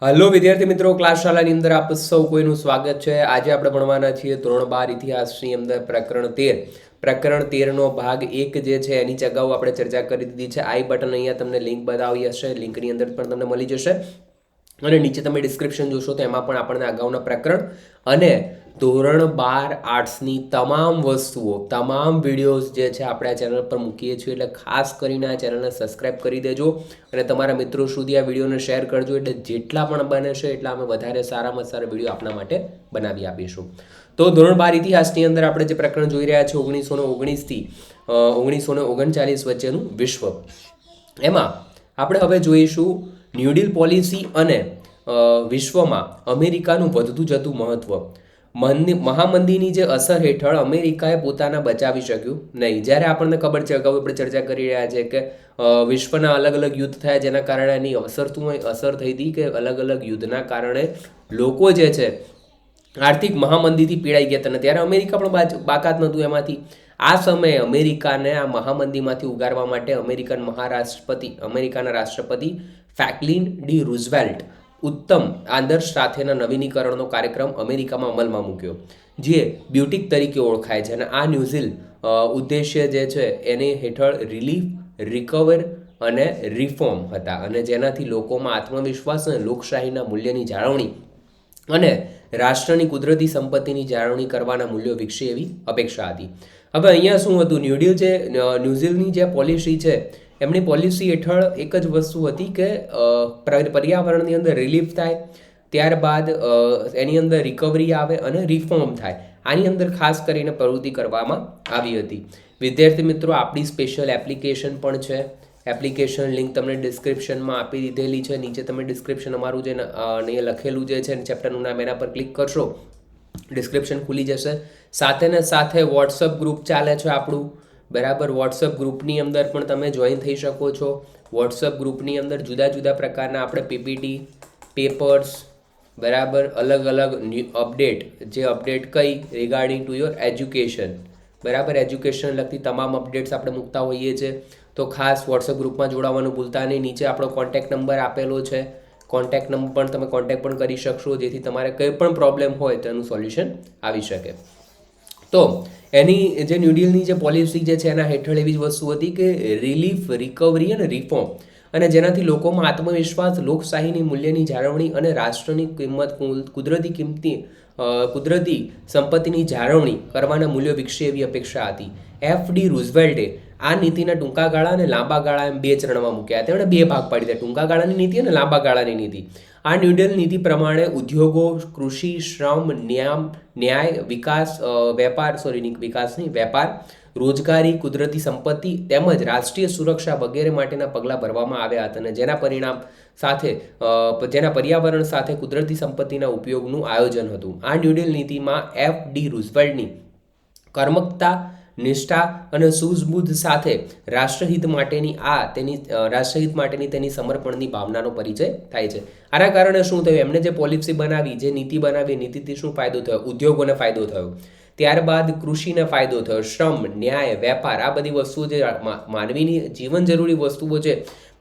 Hello વિદ્યાર્થી મિત્રો, class શાળાની અંદર આપ સૌ કોઈનું સ્વાગત છે. આજે આપણે ભણવાના છીએ ધોરણ 12 ઇતિહાસની અંદર પ્રકરણ 13 નો ભાગ 1 જે છે એની અગાઉ આપણે ચર્ચા કરી દીધી છે. આઈ બટન અહીંયા તમને લિંક બતાવી હશે, લિંકની અંદર પણ તમને મળી જશે અને નીચે તમે ડિસ્ક્રિપ્શન જોશો તો એમાં પણ આપણને અગાઉના પ્રકરણ અને ધોરણ 12 આર્ટ્સની તમામ વસ્તુઓ, તમામ વિડીયોઝ જે છે આપણે આ ચેનલ પર મૂકીએ છીએ. એટલે ખાસ કરીને આ ચેનલને સબસ્ક્રાઈબ કરી દેજો અને તમારા મિત્રો સુધી આ વિડીયોને શેર કરજો. એટલે જેટલા પણ બને છે એટલા અમે વધારે સારામાં સારા વિડીયો આપના માટે બનાવી આપીશું. તો ધોરણ 12 ઇતિહાસની અંદર આપણે જે પ્રકરણ જોઈ રહ્યા છીએ 1919 થી 1939 વચ્ચેનું વિશ્વ, એમાં આપણે હવે જોઈશું ન્યૂ ડીલ પોલિસી અને વિશ્વમાં અમેરિકાનું વધતું જતું મહત્વ. મહામંદીની જે અસર હેઠળ અમેરિકાએ પોતાના બચાવી શક્યું નહીં. જ્યારે આપણને ખબર છે, અગાઉ આપણે ચર્ચા કરી રહ્યા છે કે વિશ્વના અલગ અલગ યુદ્ધ થયા, જેના કારણે એની અસર થઈ હતી કે અલગ અલગ યુદ્ધના કારણે લોકો જે છે આર્થિક મહામંદીથી પીડાઈ ગયા હતા. ત્યારે અમેરિકા પણ બાકાત નહોતું એમાંથી. આ સમયે અમેરિકાને આ મહામંદીમાંથી ઉગારવા માટે અમેરિકાના રાષ્ટ્રપતિ ફ્રેન્કલિન ડી રૂઝવેલ્ટ ઉત્તમ આદર્શ સાથેના નવીનીકરણનો કાર્યક્રમ અમેરિકામાં અમલમાં મૂક્યો, જે બ્યુટિક તરીકે ઓળખાય છે. અને આ ન્યૂઝીલ ઉદ્દેશ્ય જે છે એની હેઠળ રિલીફ, રિકવર અને રિફોર્મ હતા, અને જેનાથી લોકોમાં આત્મવિશ્વાસ અને લોકશાહીના મૂલ્યની જાળવણી અને રાષ્ટ્રની કુદરતી સંપત્તિની જાળવણી કરવાના મૂલ્યો વિકસે એવી અપેક્ષા હતી. હવે અહીંયા શું હતું, ન્યૂઝીલની જે પોલિસી છે એમની પોલિસી હેઠળ એક જ વસ્તુ હતી કે પર્યાવરણની અંદર રિલીફ થાય, ત્યારબાદ એની અંદર રિકવરી આવે અને રિફોર્મ થાય. આની અંદર ખાસ કરીને પ્રવૃત્તિ કરવામાં આવી હતી. વિદ્યાર્થી મિત્રો, આપણી સ્પેશિયલ એપ્લિકેશન પણ છે. એપ્લિકેશન લિંક તમને ડિસ્ક્રિપ્શનમાં આપી દીધેલી છે. નીચે તમે ડિસ્ક્રિપ્શન અમારું જે અહીંયા લખેલું જે છે ચેપ્ટરનું નામ, એના પર ક્લિક કરશો, ડિસ્ક્રિપ્શન ખુલી જશે. સાથે ને સાથે વોટ્સઅપ ગ્રુપ ચાલે છે આપણું, બરાબર. વોટ્સઅપ ગ્રુપની અંદર પણ તમે જોઈન થઈ શકો છો. વોટ્સઅપ ગ્રુપની અંદર જુદા જુદા પ્રકારના આપણે પીપીટી, પેપર્સ, બરાબર, અલગ અલગ અપડેટ, જે અપડેટ કઈ રિગાર્ડિંગ ટુ યોર એજ્યુકેશન, બરાબર, એજ્યુકેશન લગતી તમામ અપડેટ્સ આપણે મૂકતા હોઈએ છીએ. તો ખાસ વોટ્સઅપ ગ્રુપમાં જોડાવાનું ભૂલતા નહીં. નીચે આપણો કોન્ટેક્ટ નંબર આપેલો છે, કોન્ટેક્ટ નંબર પણ તમે કોન્ટેક્ટ પણ કરી શકશો, જેથી તમારે કંઈ પણ પ્રોબ્લેમ હોય તેનું સોલ્યુશન આવી શકે. તો એની જે ન્યૂ ડીલની જે પોલિસી જે છે એના હેઠળ એવી જ વસ્તુ હતી કે રિલીફ, રિકવરી અને રિફોર્મ, અને જેનાથી લોકોમાં આત્મવિશ્વાસ, લોકશાહીની મૂલ્યની જાળવણી અને રાષ્ટ્રની કુદરતી સંપત્તિની જાળવણી કરવાના મૂલ્યો વિકસે એવી અપેક્ષા હતી. ડી રૂઝવેલ્ટે આ નીતિના ટૂંકા ગાળા અને લાંબા ગાળા એમ બે ચરણમાં મૂક્યા. તેમણે બે ભાગ પાડી દીધા, ટૂંકા ગાળાની નીતિ અને લાંબા ગાળાની નીતિ. આ ન્યૂ ડીલ નીતિ પ્રમાણે ઉદ્યોગો, કૃષિ, શ્રમ, ન્યાય, વેપાર, રોજગારી, કુદરતી સંપત્તિ તેમજ રાષ્ટ્રીય સુરક્ષા વગેરે માટેના પગલાં ભરવામાં આવ્યા હતા, અને જેના પર્યાવરણ સાથે કુદરતી સંપત્તિના ઉપયોગનું આયોજન હતું. આ ન્યૂ ડીલ નીતિમાં ડી રૂઝવેલ્ટની કર્મકતા, નિષ્ઠા અને સૂઝબૂછ સાથે રાષ્ટ્રહિત માટેની તેની સમર્પણની ભાવનાનો પરિચય થાય છે. આના કારણે શું થયું, એમને જે પોલિસી બનાવી, જે નીતિ બનાવી, નીતિથી શું ફાયદો થયો, ઉદ્યોગોને ફાયદો થયો, ત્યારબાદ કૃષિને ફાયદો થયો, શ્રમ, ન્યાય, વેપાર, આ બધી વસ્તુઓ જે માનવીની જીવન જરૂરી વસ્તુઓ છે,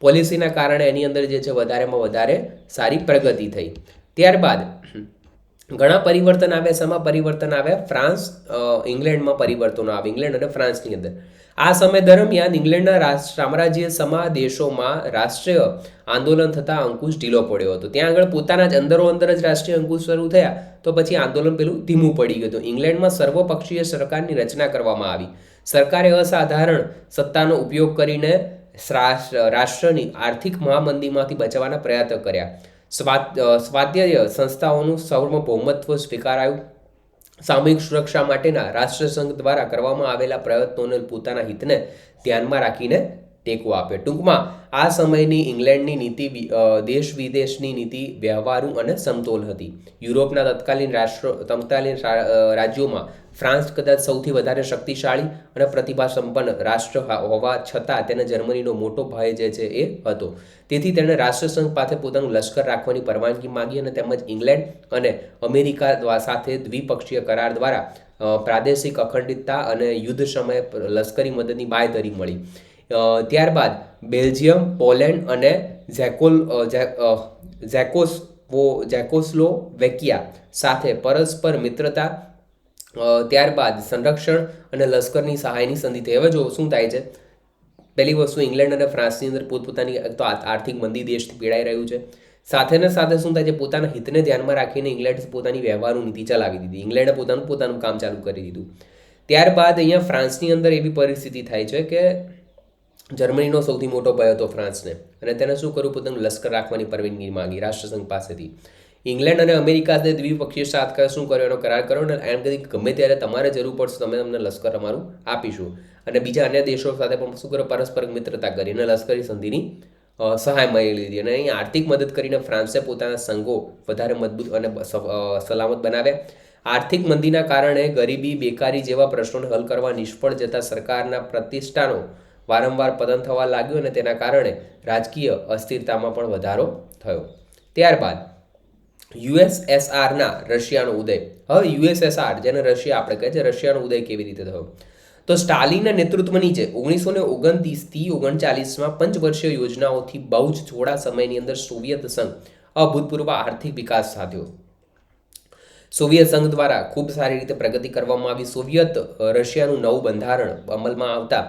પોલિસીના કારણે એની અંદર જે છે વધારેમાં વધારે સારી પ્રગતિ થઈ. ત્યારબાદ ઘણા પરિવર્તન આવ્યા. શેમાં પરિવર્તન આવ્યા? ઇંગ્લેન્ડમાં પરિવર્તનો આવ્યા, ઇંગ્લેન્ડ અને ફ્રાન્સની અંદર. આ સમય દરમિયાન ઇંગ્લેન્ડના સામ્રાજ્ય સમા દેશોમાં રાષ્ટ્રીય આંદોલન થતાં અંકુશ ઢીલો પડ્યો હતો. ત્યાં આગળ પોતાના જ અંદર જ રાષ્ટ્રીય અંકુશ શરૂ થયા, તો પછી આંદોલન પેલું ધીમું પડી ગયું હતું. ઇંગ્લેન્ડમાં સર્વપક્ષીય સરકારની રચના કરવામાં આવી. સરકારે અસાધારણ સત્તાનો ઉપયોગ કરીને રાષ્ટ્રની આર્થિક મહામંદીમાંથી બચવાના પ્રયત્નો કર્યા. સ્વાયત્ત સંસ્થાઓનું સાર્વભૌમત્વ સ્વીકારાયું. સામૂહિક સુરક્ષા માટેના રાષ્ટ્રસંઘ દ્વારા કરવામાં આવેલા પ્રયત્નોને પોતાના હિતને ધ્યાનમાં રાખીને ટેકો આપ્યો. ટૂંકમાં આ સમયની ઇંગ્લેન્ડની નીતિ દેશ વિદેશની નીતિ વ્યવહારુ અને સમતોલ હતી. યુરોપના તત્કાલીન રાજ્યોમાં ફ્રાન્સ કદાચ સૌથી વધારે શક્તિશાળી અને પ્રતિભા સંપન્ન રાષ્ટ્ર હોવા છતાં તેને જર્મનીનો મોટો ભય જે છે એ હતો. તેથી તેણે રાષ્ટ્રસંઘ પાસે પોતાનું લશ્કર રાખવાની પરવાનગી માંગી, અને તેમજ ઇંગ્લેન્ડ અને અમેરિકા સાથે દ્વિપક્ષીય કરાર દ્વારા પ્રાદેશિક અખંડિતતા અને યુદ્ધ સમયે લશ્કરી મદદની બાંયધરી મળી. ત્યારબાદ બેલ્જિયમ, પોલેન્ડ અને જેકોસ્લોવેકિયા સાથે પરસ્પર મિત્રતા, ત્યારબાદ સંરક્ષણ અને લશ્કરની સહાયની સંધિ થઈ. હવે જો શું થાય છે, પહેલી વસ્તુ, ઇંગ્લેન્ડ અને ફ્રાન્સની અંદર પોતપોતાની એક તો આર્થિક મંદી દેશથી પીડાઈ રહ્યું છે. સાથે ને સાથે શું થાય છે, પોતાના હિતને ધ્યાનમાં રાખીને ઇંગ્લેન્ડ પોતાની વ્યવહારુ નીતિ ચલાવી દીધી. ઇંગ્લેન્ડે પોતાનું કામ ચાલુ કરી દીધું. ત્યારબાદ અહીંયા ફ્રાન્સની અંદર એવી પરિસ્થિતિ થાય છે કે જર્મનીનો સૌથી મોટો ભય હતો ફ્રાન્સને, અને તેને શું કર્યું, પોતાનું લશ્કર રાખવાની પરવાનગી માંગી રાષ્ટ્રસંઘ પાસેથી. ઇંગ્લેન્ડ અને અમેરિકા સાથે દ્વિપક્ષીય સાથ શું કર્યો, એનો કરાર કર્યો, અને એમ કીધું ગમે ત્યારે તમારે જરૂર પડશે તમે અમને લશ્કર અમારું આપીશું. અને બીજા અન્ય દેશો સાથે પણ શું કર્યો, પરસ્પર મિત્રતા કરી અને લશ્કરી સંધિની સહાય મળી લીધી. અને અહીં આર્થિક મદદ કરીને ફ્રાન્સે પોતાના સંઘો વધારે મજબૂત અને સલામત બનાવ્યા. આર્થિક મંદીના કારણે ગરીબી, બેકારી જેવા પ્રશ્નોને હલ કરવા નિષ્ફળ જતા સરકારના પ્રતિષ્ઠાનો વારંવાર પતન થવા લાગ્યું, અને તેના કારણે રાજકીય અસ્થિરતામાં પણ વધારો થયો. ત્યારબાદ યુએસએસઆરના રશિયાનો ઉદય. હવે યુએસએસઆર, જેને રશિયા આપણે કહે છે, રશિયાનો ઉદય કેવી રીતે થયો, તો સ્ટાલિનના નેતૃત્વ નીચે 1929થી 39માં પંચવર્ષીય યોજનાઓથી બહુ જ થોડા સમયની અંદર સોવિયત સંઘ અભૂતપૂર્વ આર્થિક વિકાસ સાધ્યો. સોવિયત સંઘ દ્વારા ખૂબ સારી રીતે પ્રગતિ કરવામાં આવી. રશિયાનું નવું બંધારણ અમલમાં આવતા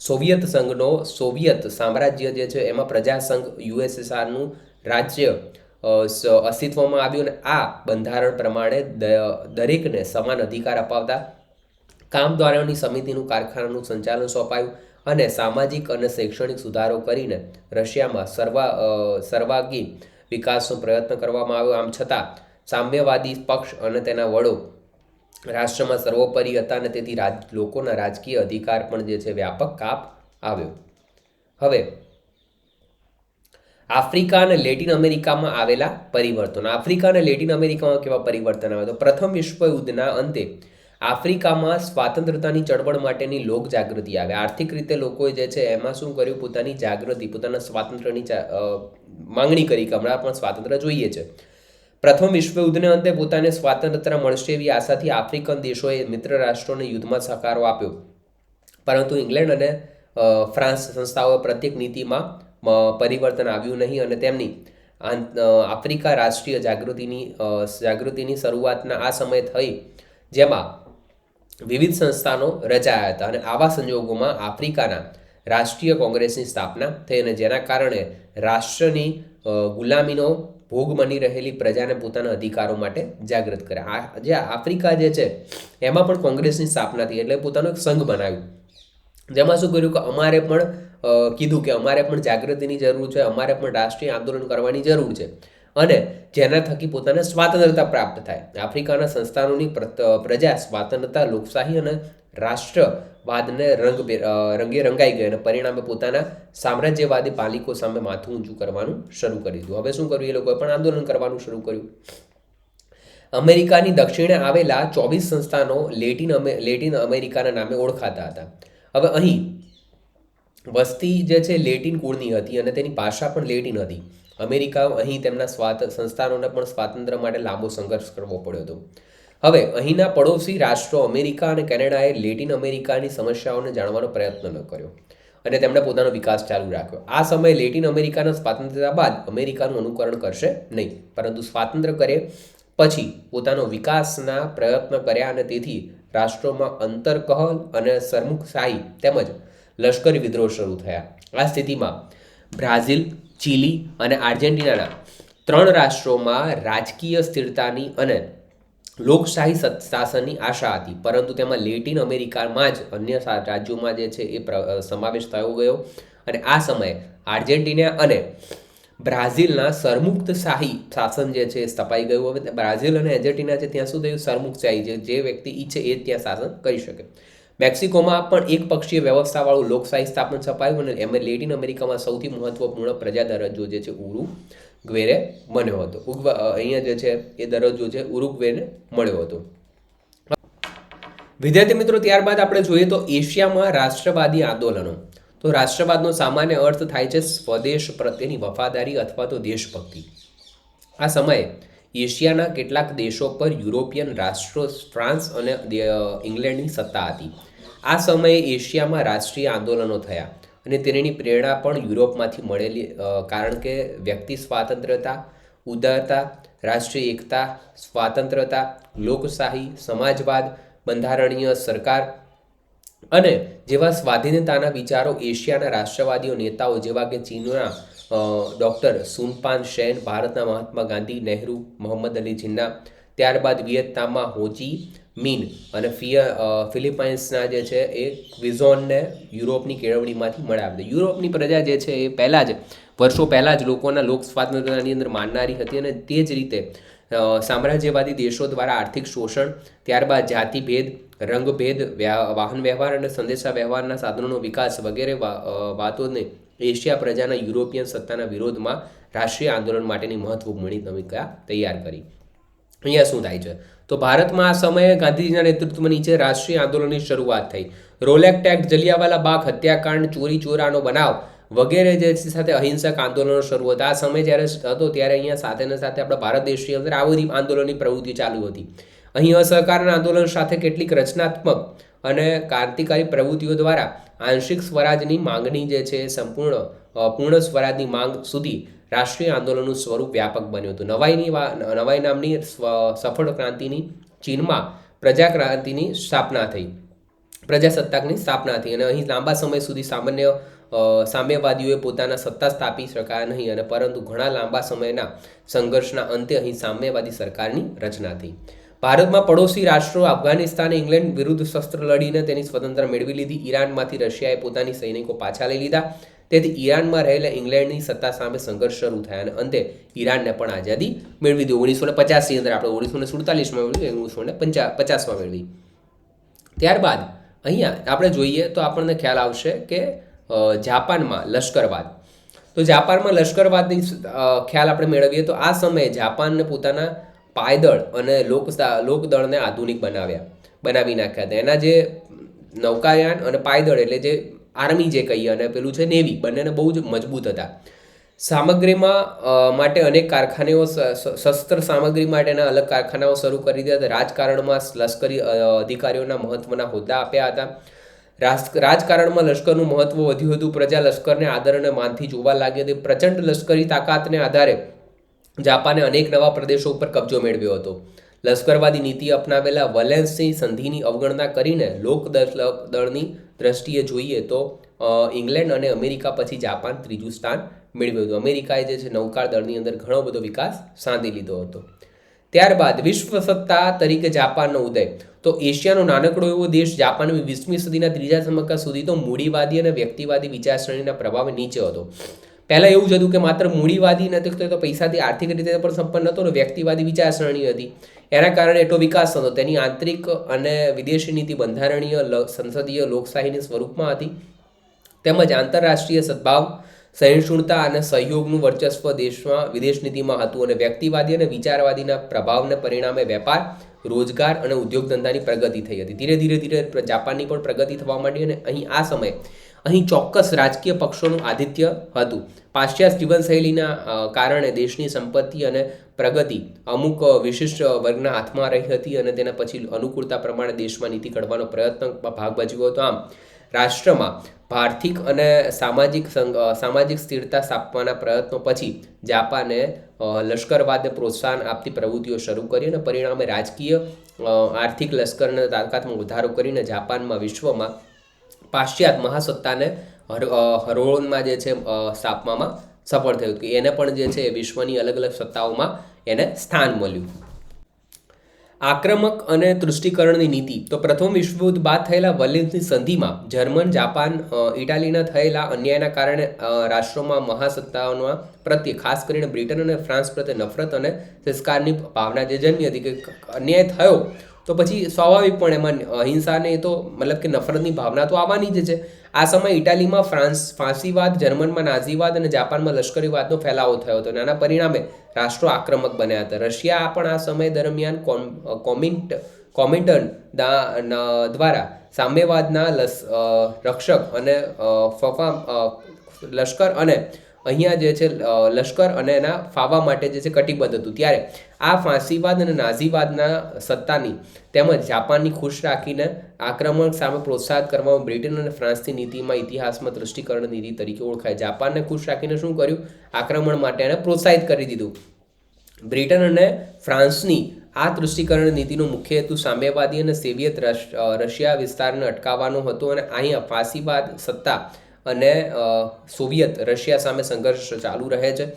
સોવિયત સંઘનો સોવિયત સામ્રાજ્ય જે છે એમાં પ્રજાસંઘ યુએસએસઆરનું રાજ્ય અસ્તિત્વમાં આવ્યું, અને આ બંધારણ પ્રમાણે દરેકને સમાન અધિકાર અપાવતા, કામદારોની સમિતિનું કારખાનાનું સંચાલન સોંપાયું, અને સામાજિક અને શૈક્ષણિક સુધારો કરીને રશિયામાં સર્વાંગી વિકાસનો પ્રયત્ન કરવામાં આવ્યો. આમ છતાં સામ્યવાદી પક્ષ અને તેના વડો રાષ્ટ્રમાં સર્વોપરી હતા, અને તેથી લોકોના રાજકીય અધિકાર પણ જે છે વ્યાપક કાપ આવ્યો. હવે આફ્રિકા અને લેટિન અમેરિકામાં આવેલા પરિવર્તનો. આફ્રિકા અને લેટિન અમેરિકામાં કેવા પરિવર્તન આવે, તો પ્રથમ વિશ્વયુદ્ધના અંતે આફ્રિકામાં સ્વાતંત્રતાની ચળવળ માટેની લોક જાગૃતિ આવે. આર્થિક રીતે લોકોએ જે છે એમાં શું કર્યું, પોતાની જાગૃતિ, પોતાના સ્વાતંત્ર્યની માંગણી કરી કે હમણાં પણ સ્વાતંત્ર્ય જોઈએ છે. પ્રથમ વિશ્વયુદ્ધને અંતે પોતાને સ્વાતંત્ર્ય મળશે એવી આશાથી આફ્રિકન દેશોએ મિત્ર રાષ્ટ્રોને યુદ્ધમાં સહકારો આપ્યો, પરંતુ ઇંગ્લેન્ડ અને ફ્રાન્સ સંસ્થાઓએ પ્રત્યેક નીતિમાં પરિવર્તન આવ્યું નહીં, અને તેમની આફ્રિકા રાષ્ટ્રીય જાગૃતિની શરૂઆતના આ સમય થઈ, જેમાં વિવિધ સંસ્થાનો રચાયા હતા, અને આવા સંજોગોમાં આફ્રિકાના રાષ્ટ્રીય કોંગ્રેસની સ્થાપના થઈ, અને જેના કારણે રાષ્ટ્રની ગુલામીનો ભોગ બની રહેલી પ્રજાને પોતાના અધિકારો માટે જાગૃત કર્યા. જે આફ્રિકા જે છે એમાં પણ કોંગ્રેસની સ્થાપના થઈ, એટલે પોતાનું એક સંઘ બનાવ્યું, જેમાં શું કર્યું કે અમારે પણ કીધું કે અમારે પણ જાગૃતિની જરૂર છે, અમારે પણ રાષ્ટ્રીય આંદોલન કરવાની જરૂર છે, અને જેના થકી પોતાને સ્વાતંત્રતા પ્રાપ્ત થાય. આફ્રિકાના સંસ્થાનોની પ્રજા સ્વાતંત્રતા, લોકશાહી અને રાષ્ટ્રવાદને રંગે રંગાઈ ગઈ, અને પરિણામે પોતાના સામ્રાજ્યવાદી પાલિકો સામે માથું ઊંચું કરવાનું શરૂ કરી દીધું. હવે શું કર્યું, એ લોકોએ પણ આંદોલન કરવાનું શરૂ કર્યું. અમેરિકાની દક્ષિણે આવેલા 24 સંસ્થાનો લેટિન અમેરિકાના નામે ઓળખાતા હતા. હવે અહીં વસ્તી જે છે લેટિન કુળની હતી, અને તેની ભાષા પણ લેટિન હતી. અમેરિકા અહીં તેમના સંસ્થાનોને પણ સ્વાતંત્ર્ય માટે લાંબો સંઘર્ષ કરવો પડ્યો હતો. હવે અહીંના પડોશી રાષ્ટ્રો અમેરિકા અને કેનેડાએ લેટિન અમેરિકાની સમસ્યાઓને જાણવાનો પ્રયત્ન ન કર્યો, અને તેમણે પોતાનો વિકાસ ચાલુ રાખ્યો. આ સમયે લેટિન અમેરિકાના સ્વાતંત્ર્યતા બાદ અમેરિકાનું અનુકરણ કરશે નહીં, પરંતુ સ્વાતંત્ર્ય કરે પછી પોતાનો વિકાસના પ્રયત્ન કર્યા, અને તેથી રાષ્ટ્રોમાં અંતરકહલ અને સરમુખશાહી તેમજ લશ્કરી વિદ્રોહ શરૂ થયા. આ સ્થિતિમાં બ્રાઝિલ, ચીલી અને આર્જેન્ટિનાના 3 રાષ્ટ્રોમાં રાજકીય સ્થિરતાની અને લોકશાહી શાસનની આશા હતી, પરંતુ તેમાં લેટિન અમેરિકામાં જ અન્ય રાજ્યોમાં જે છે એ સમાવેશ થયો ગયો, અને આ સમયે આર્જેન્ટિના અને બ્રાઝિલના સરમુક્તશાહી શાસન જે છે એ સ્થપાઈ ગયું. હવે બ્રાઝિલ અને આર્જેન્ટિના છે ત્યાં શું થયું, સરમુક્તશાહી, જે વ્યક્તિ ઈચ્છે એ ત્યાં શાસન કરી શકે. મેક્સિકોમાં પણ એક પક્ષીય વ્યવસ્થાવાળું લોકશાહી સ્થાપન છપાયું, અને એમાં લેટિન અમેરિકામાં સૌથી મહત્વપૂર્ણ પ્રજા દરજ્જો જે છે ઉરુગ્વેને બન્યો હતો. અહીંયા જે છે એ દરજ્જો છે ઉરુગ્વેને મળ્યો હતો. વિદ્યાર્થી મિત્રો, ત્યારબાદ આપણે જોઈએ તો એશિયામાં રાષ્ટ્રવાદી આંદોલનો. તો રાષ્ટ્રવાદનો સામાન્ય અર્થ થાય છે સ્વદેશ પ્રત્યેની વફાદારી અથવા તો દેશભક્તિ. આ સમયે એશિયાના કેટલાક દેશો પર યુરોપિયન રાષ્ટ્રો, ફ્રાન્સ અને ઇંગ્લેન્ડની સત્તા હતી. આ સમયે એશિયામાં રાષ્ટ્રીય આંદોલનો થયા, અને તેની પ્રેરણા પણ યુરોપમાંથી મળેલી, કારણ કે વ્યક્તિ સ્વાતંત્ર્યતા, ઉદારતા, રાષ્ટ્રીય એકતા, સ્વાતંત્રતા, લોકશાહી, સમાજવાદ, બંધારણીય સરકાર અને જેવા સ્વાધીનતાના વિચારો એશિયાના રાષ્ટ્રવાદીઓ નેતાઓ જેવા કે ચીનના ડૉક્ટર સુનપાન શેન, ભારતના મહાત્મા ગાંધી, નહેરુ, મોહમ્મદ અલી જિન્ના, ત્યારબાદ વિયેતનામમાં હોચી મીન અને ફિલિપાઇન્સના જે છે એ ક્વિઝોનને યુરોપની કેળવણીમાંથી મળ્યા. યુરોપની પ્રજા જે છે એ પહેલાં જ વર્ષો પહેલાં જ લોકોના લોક સ્વાતંત્ર્યની અંદર માનનારી હતી અને તે જ રીતે સામ્રાજ્યવાદી દેશો દ્વારા આર્થિક શોષણ, ત્યારબાદ જાતિભેદ, રંગભેદ, વાહન વ્યવહાર અને સંદેશા વ્યવહારના સાધનોનો વિકાસ વગેરે વાતોને એશિયા પ્રજાના યુરોપિયન સત્તાના વિરોધમાં રાષ્ટ્રીય આંદોલન માટેની મહત્વપૂર્ણ ભૂમિકા તૈયાર કરી. અહીંયા શું થાય છે તો ભારતમાં આ સમયે ગાંધીજીના નેતૃત્વ નીચે રાષ્ટ્રીય આંદોલનની શરૂઆત થઈ. રોલેક્ટ એક્ટ, જલિયાવાલા બાગ હત્યાકાંડ, ચોરી ચોરાનો બનાવ વગેરે જે સાથે અહિંસક આંદોલનો શરૂ હતા. આ સમય જ્યારે હતો ત્યારે અહીંયા સાથે આપણા ભારત દેશની અંદર આ બધી આંદોલનની પ્રવૃત્તિ ચાલુ હતી. અહીં અસહકારના આંદોલન સાથે કેટલીક રચનાત્મક અને ક્રાંતિકારી પ્રવૃત્તિઓ દ્વારા આંશિક સ્વરાજની માંગણી જે છે એ પૂર્ણ સ્વરાજની માંગ સુધી રાષ્ટ્રીય આંદોલનનું સ્વરૂપ વ્યાપક બન્યું હતું. નવાઈ નામની સફળ ક્રાંતિની ચીનમાં પ્રજાક્રાંતિની સ્થાપના થઈ, પ્રજાસત્તાકની સ્થાપના થઈ અને અહીં લાંબા સમય સુધી સામ્યવાદીઓએ પોતાના સત્તા સ્થાપી શકાયા નહીં અને પરંતુ ઘણા લાંબા સમયના સંઘર્ષના અંતે અહીં સામ્યવાદી સરકારની રચના થઈ. ભારતમાં પડોશી રાષ્ટ્રો અફઘાનિસ્તાને ઇંગ્લેન્ડ વિરુદ્ધ શસ્ત્ર લડીને તેની સ્વતંત્રતા મેળવી લીધી. ઈરાનમાંથી રશિયાએ પોતાની સૈનિકો પાછા લઈ લીધા. તેથી ઈરાનમાં રહેલા ઇંગ્લેન્ડની સત્તા સામે સંઘર્ષ શરૂ થયા અને અંતે ઈરાનને પણ આઝાદી મેળવી દીધી. 1950ની અંદર આપણે 1947માં મેળવી, 1950માં મેળવી. ત્યારબાદ અહીંયા આપણે જોઈએ તો આપણને ખ્યાલ આવશે કે જાપાનમાં લશ્કરવાદ. તો જાપાનમાં લશ્કરવાદની ખ્યાલ આપણે મેળવીએ તો આ સમયે જાપાનને પોતાના પાયદળ અને લોકદળને આધુનિક બનાવી નાખ્યા હતા. એના જે નૌકાયાન અને પાયદળ એટલે જે આર્મી જે કહીએ અને પેલું છે નેવી, બંનેને બહુ જ મજબૂત હતા. સામગ્રીમાં માટે અનેક કારખાનાઓ, શસ્ત્ર સામગ્રી માટેના અલગ કારખાનાઓ શરૂ કરી દીધા હતા. રાજકારણમાં લશ્કરી અધિકારીઓના મહત્વના હોદ્દા આપ્યા હતા. રાજકારણમાં લશ્કરનું મહત્વ વધ્યું હતું. પ્રજા લશ્કરને આદર અને માનથી જોવા લાગી હતી. પ્રચંડ લશ્કરી તાકાતને આધારે જાપાને અનેક નવા પ્રદેશો ઉપર કબજો મેળવ્યો હતો. લશ્કરવાદી નીતિ અપનાવેલા વલેન્સની સંધિની અવગણના કરીને લોકદળની દ્રષ્ટિએ જોઈએ તો ઇંગ્લેન્ડ અને અમેરિકા પછી જાપાન ત્રીજું સ્થાન મેળવ્યું હતું. અમેરિકાએ જે છે નૌકા દળની અંદર ઘણો બધો વિકાસ સાધી લીધો હતો. ત્યારબાદ વિશ્વ સત્તા તરીકે જાપાનનો ઉદય. તો એશિયાનો નાનકડો એવો દેશ જાપાન 20મી સદીના ત્રીજા તબક્કા સુધી તો મૂડીવાદી અને વ્યક્તિવાદી વિચારસરણીના પ્રભાવે નીચે હતો. પહેલાં એવું જ હતું કે માત્ર મૂડીવાદી નથી તો પૈસાથી આર્થિક રીતે પણ સંપન્ન હતો અને વ્યક્તિવાદી વિચારસરણી હતી. એના કારણે એટલો વિકાસ થતો. તેની આંતરિક અને વિદેશી નીતિ બંધારણીય, સંસદીય, લોકશાહીની સ્વરૂપમાં હતી. તેમજ આંતરરાષ્ટ્રીય સદભાવ, સહિષ્ણુતા અને સહયોગનું વર્ચસ્વ વિદેશ નીતિમાં હતું અને વ્યક્તિવાદી અને વિચારવાદીના પ્રભાવને પરિણામે વેપાર, રોજગાર અને ઉદ્યોગ ધંધાની પ્રગતિ થઈ હતી. ધીરે ધીરે જાપાનની પણ પ્રગતિ થવા માંડી અને અહીં ચોક્કસ રાજકીય પક્ષોનું આધિત્ય હતું. પાશ્ચાત્ય જીવનશૈલીના કારણે દેશની સંપત્તિ અને પ્રગતિ અમુક વિશિષ્ટ વર્ગના હાથમાં રહી હતી અને તેના પછી અનુકૂળતા પ્રમાણે દેશમાં નીતિ ઘડવાનો પ્રયત્ન ભાગ ભજવ્યો હતો. આમ રાષ્ટ્રમાં આર્થિક અને સામાજિક સ્થિરતા સ્થાપવાના પ્રયત્નો પછી જાપાને લશ્કરવાદને પ્રોત્સાહન આપતી પ્રવૃત્તિઓ શરૂ કરી અને પરિણામે રાજકીય, આર્થિક, લશ્કરના તાકાતમાં વધારો કરીને જાપાનમાં વિશ્વમાં પાશ્ચાત્ય મહાસત્તાને હરોળમાં જે છે સ્થાપવામાં સફળ થયું કે એને પણ જે છે વિશ્વની અલગ અલગ સત્તાઓમાં એને સ્થાન મળ્યું. આક્રમક અને તૃષ્ટિકરણની નીતિ. તો પ્રથમ વિશ્વયુદ્ધ બાદ થયેલા વલેન્સની સંધિમાં જર્મન, જાપાન, ઇટાલીના થયેલા અન્યાયના કારણે રાષ્ટ્રોમાં મહાસત્તાઓના પ્રત્યે, ખાસ કરીને બ્રિટન અને ફ્રાન્સ પ્રત્યે નફરત અને તિરસ્કારની ભાવના જે જન્મી હતી કે અન્યાય થયો તો પછી સ્વાભાવિક પણ એમાં અહિંસાને તો મતલબ કે નફરતની ભાવના તો આવવાની જ છે. આ સમયે ઇટાલીમાં ફાંસીવાદ, જર્મનમાં નાઝીવાદ અને જાપાનમાં લશ્કરીવાદનો ફેલાવો થયો હતો અને આના પરિણામે રાષ્ટ્રો આક્રમક બન્યા હતા. રશિયા પણ આ સમય દરમિયાન કોમિન્ટર્ન દ્વારા સામ્યવાદના રક્ષક અને લશ્કર અને અહીંયા જે છે લશ્કર અને એના ફાવા માટે જે છે કટિબદ્ધ હતું. ત્યારે આ ફાંસીવાદ અને નાઝીવાદના સત્તાની તેમજ જાપાનની ખુશ રાખીને આક્રમણ સામે પ્રોત્સાહિત કરવામાં બ્રિટન અને ફ્રાન્સની નીતિમાં ઇતિહાસમાં તૃષ્ટિકરણ નીતિ તરીકે ઓળખાય. જાપાનને ખુશ રાખીને શું કર્યું? આક્રમણ માટે એને પ્રોત્સાહિત કરી દીધું. બ્રિટન અને ફ્રાન્સની આ તૃષ્ટિકરણ નીતિનો મુખ્ય હેતુ સામ્યવાદી અને સોવિયત રશિયા વિસ્તારને અટકાવવાનો હતો અને અહીંયા ફાસીવાદ સત્તા અને સોવિયત રશિયા સામે સંઘર્ષ ચાલુ રહે છે.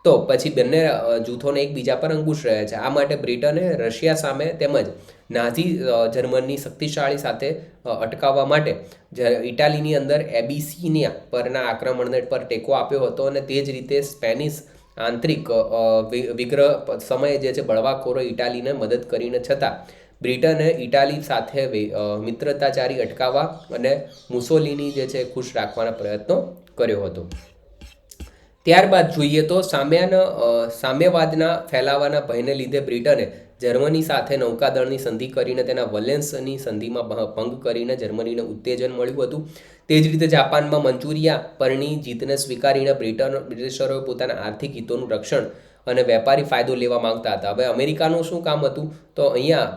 તો પછી બંને જૂથોને એકબીજા પર અંકુશ રહે છે. આ માટે બ્રિટને રશિયા સામે તેમજ નાઝી જર્મનની શક્તિશાળી સાથે અટકાવવા માટે ઇટાલીની અંદર એબિસિનિયા પરના આક્રમણને પર ટેકો આપ્યો હતો અને તે જ રીતે સ્પેનિશ આંતરિક વિગ્રહ સમયે જે છે બળવાખોરો ઇટાલીને મદદ કરીને છતાં બ્રિટને ઇટાલી સાથે મિત્રતાચારી અટકાવવા અને મુસોલિની જે છે ખુશ રાખવાના પ્રયત્નો કર્યો હતો. ત્યારબાદ જોઈએ તો સામ્યવાદના ફેલાવાના ભયને લીધે બ્રિટને જર્મની સાથે નૌકાદળની સંધિ કરીને તેના વલેન્સની સંધિમાં ભંગ કરીને જર્મનીને ઉત્તેજન મળ્યું હતું. તે જ રીતે જાપાનમાં મંચુરિયા પરની જીતને સ્વીકારીને બ્રિટિશરોએ પોતાના આર્થિક હિતોનું રક્ષણ અને વેપારી ફાયદો લેવા માંગતા હતા. હવે અમેરિકાનું શું કામ હતું? તો અહીંયા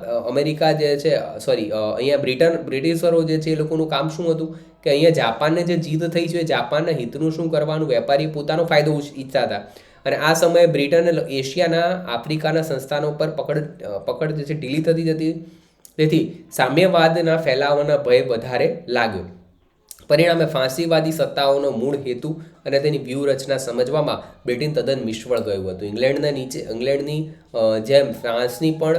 બ્રિટિશરો જે છે એ લોકોનું કામ શું હતું કે અહીંયા જાપાનને જે જીત થઈ છે જાપાનના હિતનું શું કરવાનું, વેપારી પોતાનો ફાયદો ઈચ્છતા હતા. અને આ સમયે બ્રિટને એશિયાના આફ્રિકાના સંસ્થાનો પર પકડ જે છે ઢીલી થતી જતી. તેથી સામ્યવાદના ફેલાવાના ભય વધારે લાગ્યો. પરિણામે ફાંસીવાદી સત્તાઓનો મૂળ હેતુ અને તેની વ્યૂહરચના સમજવામાં બ્રિટન તદ્દન નિષ્ફળ ગયું હતું. ઇંગ્લેન્ડની જેમ ફ્રાન્સની પણ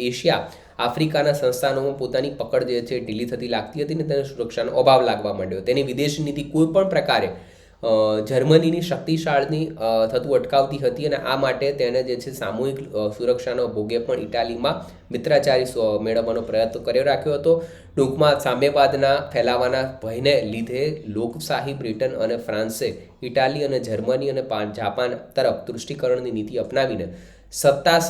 એશિયા આફ્રિકાના સંસ્થાનોમાં પોતાની પકડ જે છે ઢીલી થતી લાગતી હતી અને તેને સુરક્ષાનો અભાવ લાગવા માંડ્યો. તેની વિદેશ નીતિ કોઈ પણ પ્રકારે જર્મનીની શક્તિશાળી થતું અટકાવતી હતી અને આ માટે તેણે જે છે સામૂહિક સુરક્ષાનો ભોગે પણ ઇટાલીમાં મિત્રાચારી મેળવવાનો પ્રયત્ન કર્યો રાખ્યો હતો. ટૂંકમાં સામ્યવાદના ફેલાવાના ભયને લીધે લોકશાહી બ્રિટન અને ફ્રાન્સે ઇટાલી અને જર્મની અને જાપાન તરફ તૃષ્ટિકરણની નીતિ અપનાવીને સત્તા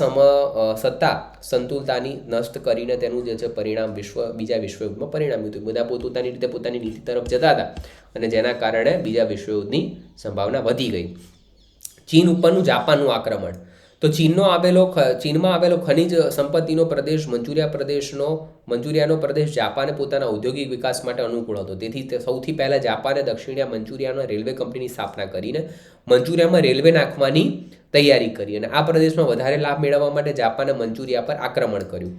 સંતુલતાની નષ્ટ કરીને તેનું જે છે પરિણામ બીજા વિશ્વયુદ્ધમાં પરિણામ્યું હતું. બધા પોતપોતાની રીતે પોતાની નીતિ તરફ જતા હતા અને જેના કારણે બીજા વિશ્વયુદ્ધની સંભાવના વધી ગઈ. ચીન ઉપરનું જાપાનનું આક્રમણ. તો ચીનમાં આવેલો ખનિજ સંપત્તિનો પ્રદેશ મંચુરિયાનો પ્રદેશ જાપાને પોતાના ઔદ્યોગિક વિકાસ માટે અનુકૂળ હતો. તેથી તે સૌથી પહેલાં જાપાને દક્ષિણીય મંચુરિયાના રેલવે કંપનીની સ્થાપના કરીને મંચુરિયામાં રેલવે નાખવાની તૈયારી કરી અને આ પ્રદેશમાં વધારે લાભ મેળવવા માટે જાપાને મંચુરિયા પર આક્રમણ કર્યું.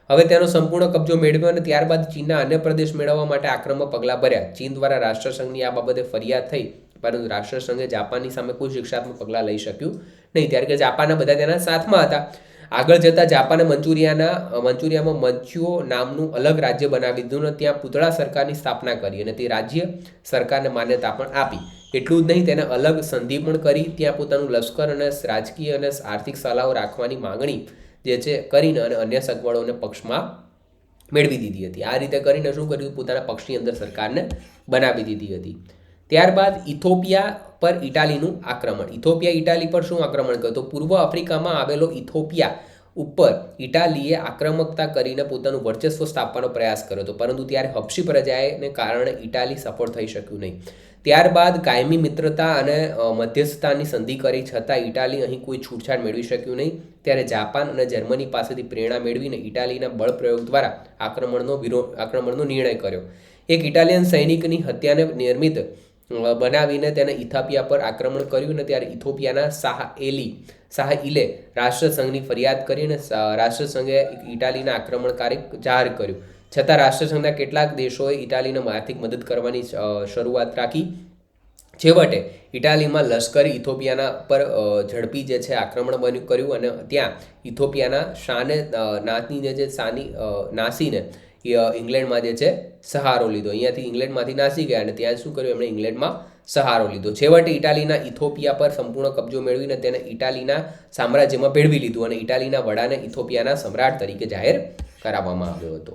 હવે તેનો સંપૂર્ણ કબજો મેળવ્યો અને ત્યારબાદ ચીનના અન્ય પ્રદેશ મેળવવા માટે આક્રમક પગલાં ભર્યા. ચીન દ્વારા રાષ્ટ્રસંઘની આ બાબતે ફરિયાદ થઈ, પરંતુ રાષ્ટ્રસંઘે જાપાનની સામે કોઈ શિક્ષાત્મક પગલાં લઈ શક્યું નહીં. ત્યારે કે જાપાનના બધા તેના સાથમાં હતા. આગળ જતાં જાપાને મંચુરિયામાં મચ્યુઓ નામનું અલગ રાજ્ય બનાવી દીધું અને ત્યાં પૂતળા સરકારની સ્થાપના કરી અને તે રાજ્ય સરકારને માન્યતા પણ આપી. એટલું જ નહીં, તેને અલગ સંધિ પણ કરી ત્યાં પોતાનું લશ્કર અને રાજકીય અને આર્થિક સલાહો રાખવાની માંગણી જે છે કરીને અને અન્ય સગવડોને પક્ષમાં મેળવી દીધી હતી. આ રીતે કરીને શું કર્યું? પોતાના પક્ષની અંદર સરકારને બનાવી દીધી હતી. ત્યારબાદ ઇથોપિયા પર ઇટાલીનું આક્રમણ. ઇટાલી પર શું આક્રમણ કર્યું? તો પૂર્વ આફ્રિકામાં આવેલો ઇથોપિયા ઉપર ઇટાલીએ આક્રમકતા કરીને પોતાનું વર્ચસ્વ સ્થાપવાનો પ્રયાસ કર્યો હતો, પરંતુ ત્યારે હબશી પ્રજાને કારણે ઇટાલી સફળ થઈ શક્યું નહીં. ત્યારબાદ કાયમી મિત્રતા અને મધ્યસ્થતાની સંધિ કરી છતાં ઇટાલી અહીં કોઈ છૂટછાટ મેળવી શક્યું નહીં. ત્યારે જાપાન અને જર્મની પાસેથી પ્રેરણા મેળવીને ઇટાલીના બળ પ્રયોગ દ્વારા આક્રમણનો નિર્ણય કર્યો. એક ઇટાલિયન સૈનિકની હત્યાને નિર્મિત બનાવીને તેને ઇથોપિયા પર આક્રમણ કર્યું અને ત્યારે ઇથોપિયાના શાહ ઇલે રાષ્ટ્રસંઘની ફરિયાદ કરીને રાષ્ટ્રસંઘે ઇટાલીના આક્રમણકારી જાહેર કર્યું. છતાં રાષ્ટ્રસંઘના કેટલાક દેશોએ ઇટાલીને આર્થિક મદદ કરવાની શરૂઆત રાખી. છેવટે ઇટાલીમાં લશ્કરી ઇથોપિયાના પર ઝડપી જે છે આક્રમણ કર્યું અને ત્યાં ઇથોપિયાના નાસીને ઇંગ્લેન્ડમાં જે છે સહારો લીધો. અહીંયાથી ઇંગ્લેન્ડમાંથી નાસી ગયા અને ત્યાં શું કર્યું? એમણે ઇંગ્લેન્ડમાં સહારો લીધો. છેવટે ઇટાલીના ઇથોપિયા પર સંપૂર્ણ કબજો મેળવીને તેને ઇટાલીના સામ્રાજ્યમાં ભેળવી લીધું અને ઇટાલીના વડાને ઇથોપિયાના સમ્રાટ તરીકે જાહેર કરાવવામાં આવ્યો હતો.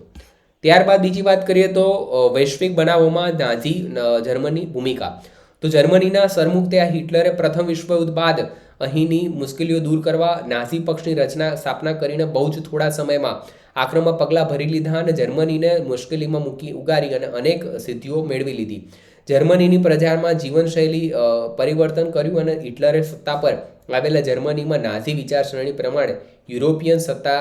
ત્યારબાદ બીજી વાત કરીએ તો વૈશ્વિક બનાવોમાં નાઝી જર્મની ભૂમિકા. તો જર્મનીના સરમુખ ત્યાં હિટલરે પ્રથમ વિશ્વયુદ્ધ બાદ અહીંની મુશ્કેલીઓ દૂર કરવા નાઝી પક્ષની સ્થાપના કરીને બહુ જ થોડા સમયમાં આક્રમક પગલાં ભરી લીધા અને જર્મનીને મુશ્કેલીમાં ઉગારી અને અનેક સિદ્ધિઓ મેળવી લીધી. જર્મનીની પ્રજામાં જીવનશૈલી પરિવર્તન કર્યું અને હિટલરે સત્તા પર આવેલા જર્મનીમાં નાઝી વિચારસરણી પ્રમાણે યુરોપિયન સત્તા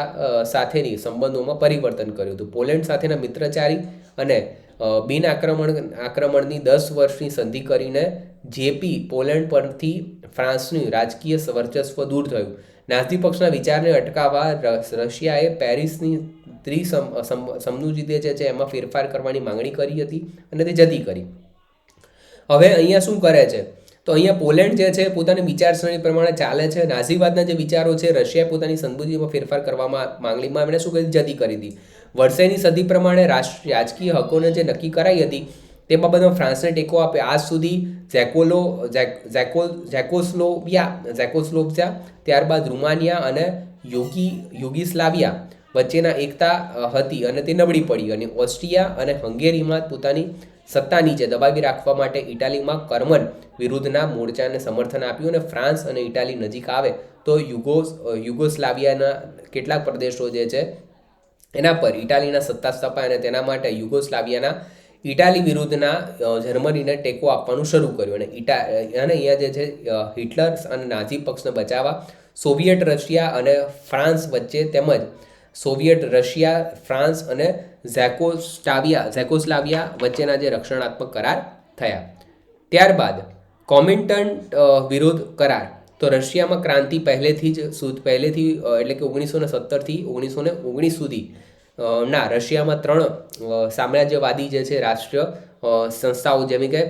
સાથેની સંબંધોમાં પરિવર્તન કર્યું હતું. પોલેન્ડ સાથેના મિત્રચારી અને આક્રમણની 10 વર્ષની સંધિ કરીને પોલેન્ડ પરથી ફ્રાન્સનું રાજકીય વર્ચસ્વ દૂર થયું. નાઝી પક્ષના વિચારને અટકાવવા રશિયાએ પેરિસની સમજૂતી જે છે એમાં ફેરફાર કરવાની માંગણી કરી હતી અને તે જતી કરી. હવે અહીંયા શું કરે છે તો અહીંયા પોલેન્ડ જે છે પોતાની વિચારસરણી પ્રમાણે ચાલે છે. નાઝીવાદના જે વિચારો છે રશિયાએ પોતાની સમજૂતીમાં ફેરફાર કરવામાં માંગણીમાં એમણે શું કરી જતી કરી હતી. વર્ષેની સદી પ્રમાણે રાજકીય હકોને જે નક્કી કરાઈ હતી તે બાબતમાં ફ્રાન્સને ટેકો આપ્યો. આજ સુધી ઝેકોસ્લોવિયા, ત્યારબાદ રૂમાનિયા અને યુગોસ્લાવિયા વચ્ચેના એકતા હતી અને તે નબળી પડી, અને ઓસ્ટ્રિયા અને હંગેરીમાં પોતાની સત્તા નીચે દબાવી રાખવા માટે ઇટાલીમાં કર્મન વિરુદ્ધના મોરચાને સમર્થન આપ્યું, અને ફ્રાન્સ અને ઇટાલી નજીક આવે તો યુગોસ્લાવિયાના કેટલાક પ્રદેશો જે છે એના પર ઇટાલીના સત્તા સ્થપાય, અને તેના માટે યુગોસ્લાવિયાના ઇટાલી વિરુદ્ધના જર્મનીને ટેકો આપવાનું શરૂ કર્યું. અને અહીંયા જે છે હિટલર અને નાઝી પક્ષને બચાવવા સોવિયત રશિયા અને ફ્રાન્સ વચ્ચે તેમજ સોવિયત રશિયા, ફ્રાન્સ અને ઝેકોસ્લાવિયા વચ્ચેના જે રક્ષણાત્મક કરાર થયા. ત્યારબાદ કોમિન્ટન વિરોધ કરાર. તો રશિયામાં ક્રાંતિ પહેલેથી એટલે કે 1917થી 1919 સુધી ના રશિયામાં 3 સામ્રાજ્યવાદી જે છે રાષ્ટ્રીય સંસ્થાઓ જેવી કે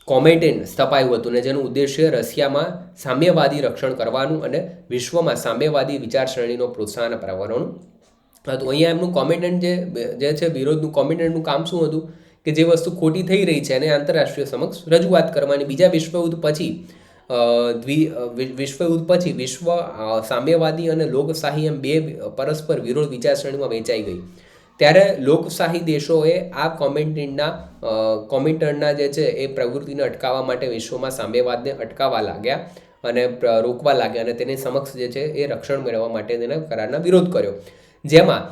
કોમેન્ટેન સ્થપાયું હતું, ને જેનું ઉદ્દેશ્ય રશિયામાં સામ્યવાદી રક્ષણ કરવાનું અને વિશ્વમાં સામ્યવાદી વિચારસરણીનો પ્રોત્સાહન અપાવવાનું હતું. અહીંયા એમનું કોમેન્ટેન્ટ જે છે વિરોધનું કોમેન્ટેન્ટનું કામ શું હતું કે જે વસ્તુ ખોટી થઈ રહી છે એને આંતરરાષ્ટ્રીય સમક્ષ રજૂઆત કરવાની. બીજા વિશ્વયુદ્ધ પછી વિશ્વ સામ્યવાદી અને લોકશાહી એમ બે પરસ્પર વિરોધ વિચારસરણીમાં વેચાઈ ગઈ. ત્યારે લોકશાહી દેશોએ આ કોમિન્ટનના જે છે એ પ્રવૃત્તિને અટકાવવા માટે વિશ્વમાં સામ્યવાદને અટકાવવા લાગ્યા અને રોકવા લાગ્યા, અને તેની સમક્ષ જે છે એ રક્ષણ મેળવવા માટે તેના કરારના વિરોધ કર્યો. જેમાં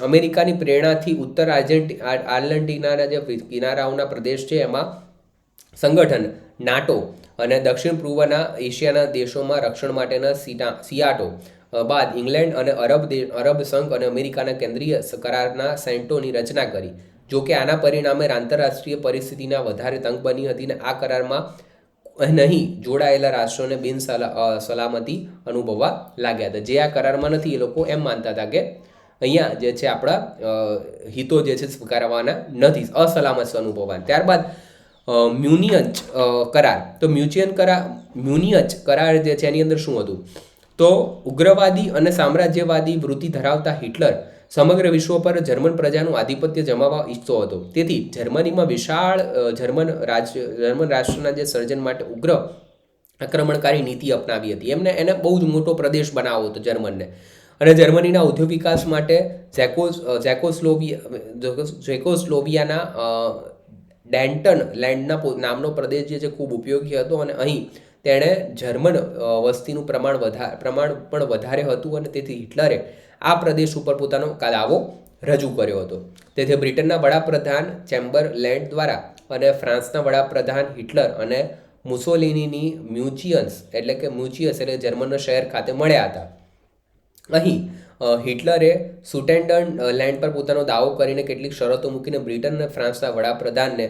અમેરિકાની પ્રેરણાથી ઉત્તર આર્જેન્ટિનાના જે કિનારાઓના પ્રદેશ છે એમાં સંગઠન નાટો અને દક્ષિણ પૂર્વના એશિયાના દેશોમાં રક્ષણ માટેના સિયાટો બાદ ઇંગ્લેન્ડ અને અરબ સંઘ અને અમેરિકાના કેન્દ્રીય કરારના સેન્ટોની રચના કરી. જોકે આના પરિણામે આંતરરાષ્ટ્રીય પરિસ્થિતિના વધારે તંગ બની હતી, અને આ કરારમાં નહીં જોડાયેલા રાષ્ટ્રોને સલામતી અનુભવવા લાગ્યા હતા. જે આ કરારમાં નથી એ લોકો એમ માનતા હતા કે અહીંયા જે છે આપણા હિતો જે છે સ્વીકારવાના નથી, અસલામત અનુભવવાના. ત્યારબાદ મ્યુનિયચ કરાર. તો મ્યુનિયચ કરાર જે છે એની અંદર શું હતું તો ઉગ્રવાદી અને સામ્રાજ્યવાદી વૃત્તિ ધરાવતા હિટલર સમગ્ર વિશ્વ પર જર્મન પ્રજાનું આધિપત્ય જમાવવા ઈચ્છતો હતો. તેથી જર્મનીમાં વિશાળ જર્મન રાષ્ટ્રના જે સર્જન માટે ઉગ્ર આક્રમણકારી નીતિ અપનાવી હતી. એને બહુ જ મોટો પ્રદેશ બનાવવો હતો જર્મનને, અને જર્મનીના ઉદ્યોગ વિકાસ માટે ઝેકોસ્લોવિયાના ડેન્ટન લેન્ડના નામનો પ્રદેશ જે છે ખૂબ ઉપયોગી હતો, અને અહીં તેણે જર્મન વસ્તીનું પ્રમાણ પણ વધારે હતું, અને તેથી હિટલરે આ પ્રદેશ ઉપર પોતાનો દાવો રજૂ કર્યો હતો. તેથી બ્રિટનના વડાપ્રધાન ચેમ્બરલેન્ડ દ્વારા અને ફ્રાન્સના વડાપ્રધાન હિટલર અને મુસોલિનીની મ્યુચિયસ એટલે જર્મનના શહેર ખાતે મળ્યા હતા. અહીં હિટલરે સુટેન્ડન લેન્ડ પર પોતાનો દાવો કરીને કેટલીક શરતો મૂકીને બ્રિટન અને ફ્રાન્સના વડાપ્રધાનને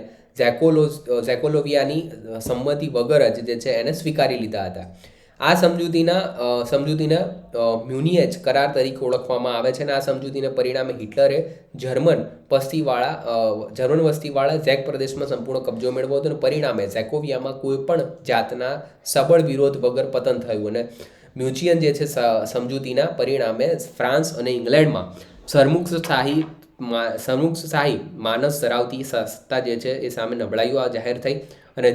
ઝેકોસ્લોવિયાની સંમતિ વગર જ જે છે એને સ્વીકારી લીધા હતા. આ સમજૂતીના મ્યુનિયચ કરાર તરીકે ઓળખવામાં આવે છે, અને આ સમજૂતીના પરિણામે હિટલરે જર્મન વસ્તીવાળા ઝેક પ્રદેશમાં સંપૂર્ણ કબજો મેળવ્યો હતો, અને પરિણામે ઝેકોવિયામાં કોઈ પણ જાતના સબળ વિરોધ વગર પતન થયું, અને મ્યુચિયન જે છે સમજૂતીના પરિણામે ફ્રાન્સ અને ઇંગ્લેન્ડમાં સરમુખશાહી માનસ ધરાવતી સત્તા જે છે એ સામે નબળાઈઓ જાહેર થઈ, અને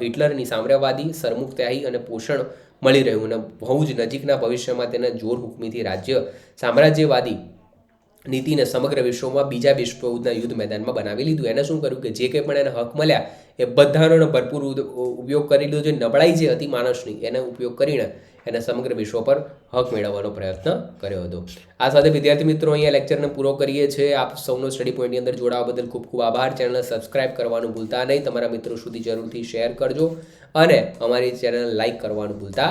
હિટલરની સામ્રાજ્યવાદી સરમુખત્યાહી અને પોષણ મળી રહ્યું, અને બહુ જ નજીકના ભવિષ્યમાં તેના જોર હુકમીથી સામ્રાજ્યવાદી નીતિને સમગ્ર વિશ્વમાં બીજા વિશ્વયુદ્ધના યુદ્ધ મેદાનમાં બનાવી લીધું. એને શું કર્યું કે જે કંઈ પણ એને હક મળ્યા એ બધાનો ભરપૂર ઉપયોગ કરી લીધો. જે નબળાઈ જે હતી માણસની એને ઉપયોગ કરીને એને સમગ્ર વિશ્વ પર હક મેળવવાનો પ્રયત્ન કર્યો હતો. આ સાથે વિદ્યાર્થી મિત્રો અહીંયા લેક્ચરને પૂરો કરીએ છીએ. આપ સૌનો સ્ટડી પોઈન્ટની અંદર જોડાવા બદલ ખૂબ ખૂબ આભાર. ચેનલને સબસ્ક્રાઇબ કરવાનું ભૂલતા નહીં, તમારા મિત્રો સુધી જરૂરથી શેર કરજો, અને અમારી ચેનલ લાઇક કરવાનું ભૂલતા